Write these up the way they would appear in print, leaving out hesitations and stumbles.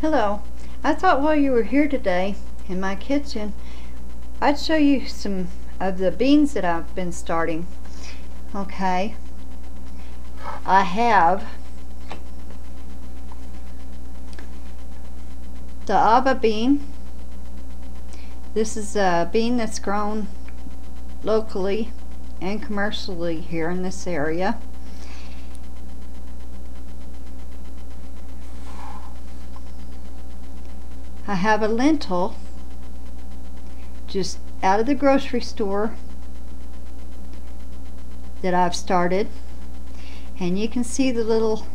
Hello. I thought while you were here today in my kitchen, I'd show you some of the beans that I've been starting. Okay. I have the Ava bean. This is a bean that's grown locally and commercially here in this area. I have a lentil just out of the grocery store that I've started, and you can see the little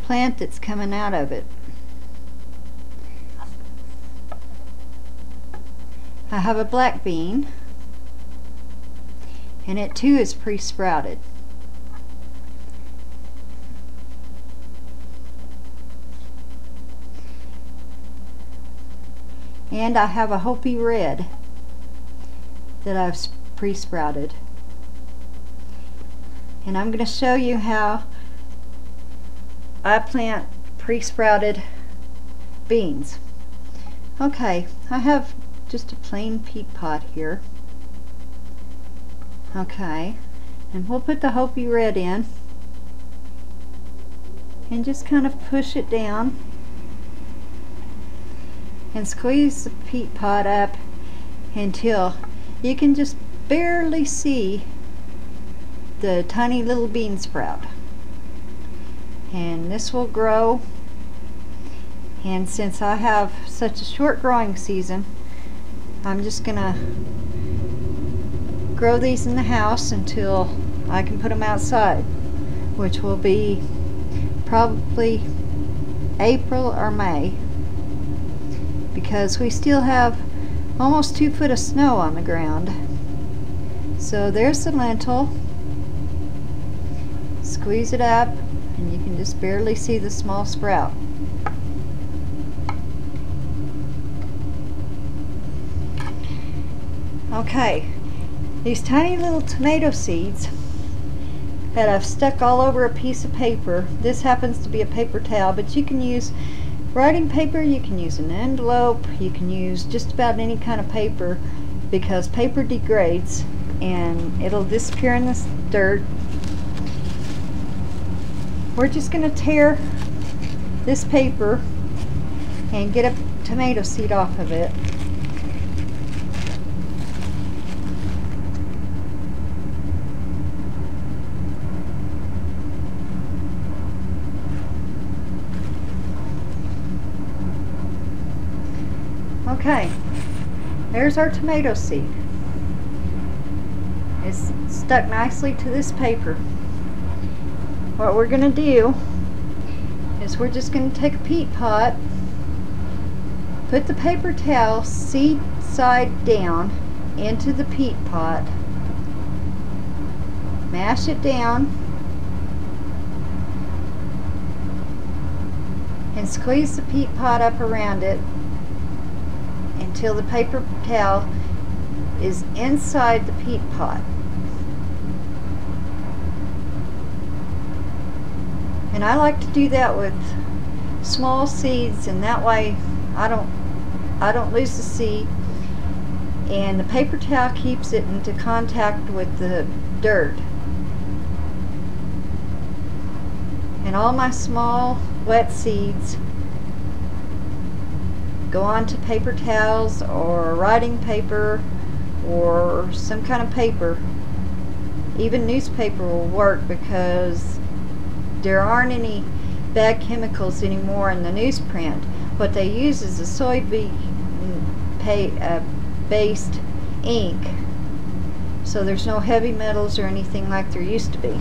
plant that's coming out of it. I have a black bean, and it too is pre-sprouted. And I have a Hopi red that I've pre-sprouted. And I'm going to show you how I plant pre-sprouted beans. Okay, I have just a plain peat pot here. Okay, and we'll put the Hopi red in and just kind of push it down and squeeze the peat pot up until you can just barely see the tiny little bean sprout. And this will grow, and since I have such a short growing season, I'm just gonna grow these in the house until I can put them outside, which will be probably April or May, because we still have almost 2 foot of snow on the ground. So there's the lentil. Squeeze it up and you can just barely see the small sprout. Okay, these tiny little tomato seeds that I've stuck all over a piece of paper. This happens to be a paper towel, but you can use writing paper, you can use an envelope, you can use just about any kind of paper, because paper degrades and it'll disappear in this dirt. We're just going to tear this paper and get a tomato seed off of it. Okay, there's our tomato seed. It's stuck nicely to this paper. What we're going to do is we're just going to take a peat pot, put the paper towel seed side down into the peat pot, mash it down, and squeeze the peat pot up around it until the paper towel is inside the peat pot. And I like to do that with small seeds, and that way I don't lose the seed, and the paper towel keeps it into contact with the dirt. And all my small wet seeds go onto paper towels or writing paper or some kind of paper. Even newspaper will work, because there aren't any bad chemicals anymore in the newsprint. What they use is a soybean based ink, so there's no heavy metals or anything like there used to be.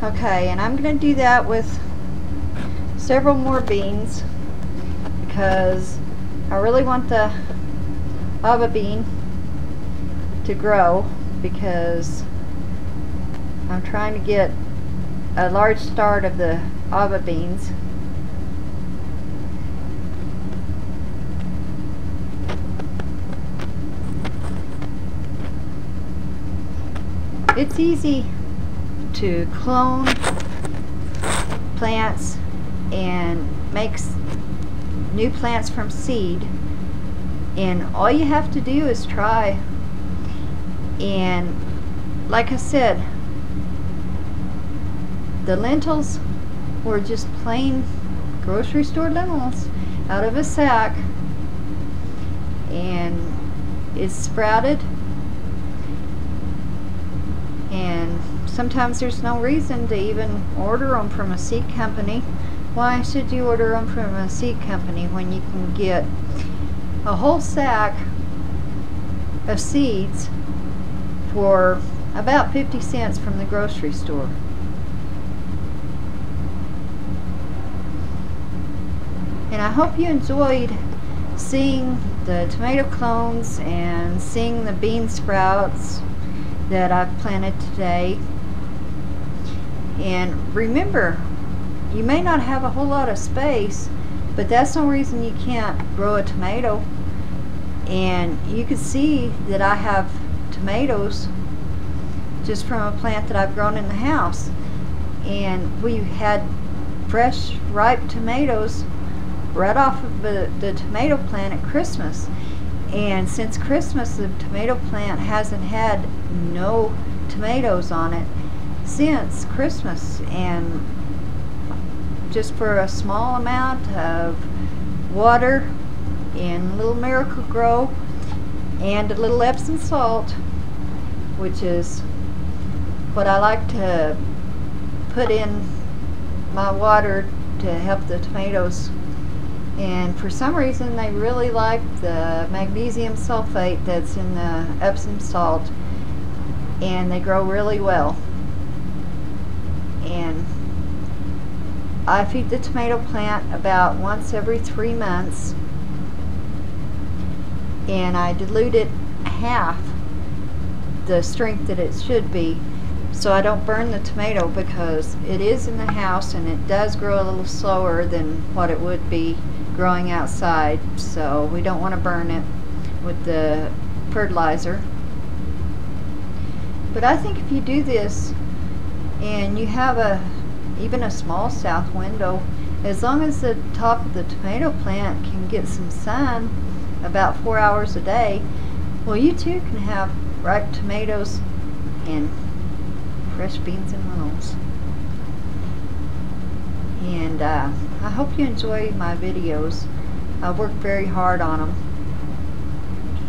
Okay, and I'm going to do that with several more beans, because I really want the Ava bean to grow, because I'm trying to get a large start of the Ava beans. It's easy to clone plants and makes new plants from seed. And all you have to do is try. And like I said, the lentils were just plain grocery store lentils out of a sack, and it's sprouted. And sometimes there's no reason to even order them from a seed company. Why should you order them from a seed company when you can get a whole sack of seeds for about 50 cents from the grocery store? And I hope you enjoyed seeing the tomato clones and seeing the bean sprouts that I've planted today. And remember, you may not have a whole lot of space, but that's no reason you can't grow a tomato. And you can see that I have tomatoes just from a plant that I've grown in the house. And we had fresh, ripe tomatoes right off of the tomato plant at Christmas. And since Christmas, the tomato plant hasn't had no tomatoes on it since Christmas. And just for a small amount of water in little Miracle-Gro and a little Epsom salt, which is what I like to put in my water to help the tomatoes. And for some reason they really like the magnesium sulfate that's in the Epsom salt, and they grow really well. And I feed the tomato plant about once every 3 months, and I dilute it half the strength that it should be, so I don't burn the tomato, because it is in the house and it does grow a little slower than what it would be growing outside, so we don't want to burn it with the fertilizer. But I think if you do this and you have even a small south window, as long as the top of the tomato plant can get some sun about 4 hours a day, well, you too can have ripe tomatoes and fresh beans and lentils. And I hope you enjoy my videos. I work very hard on them.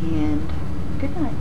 And good night.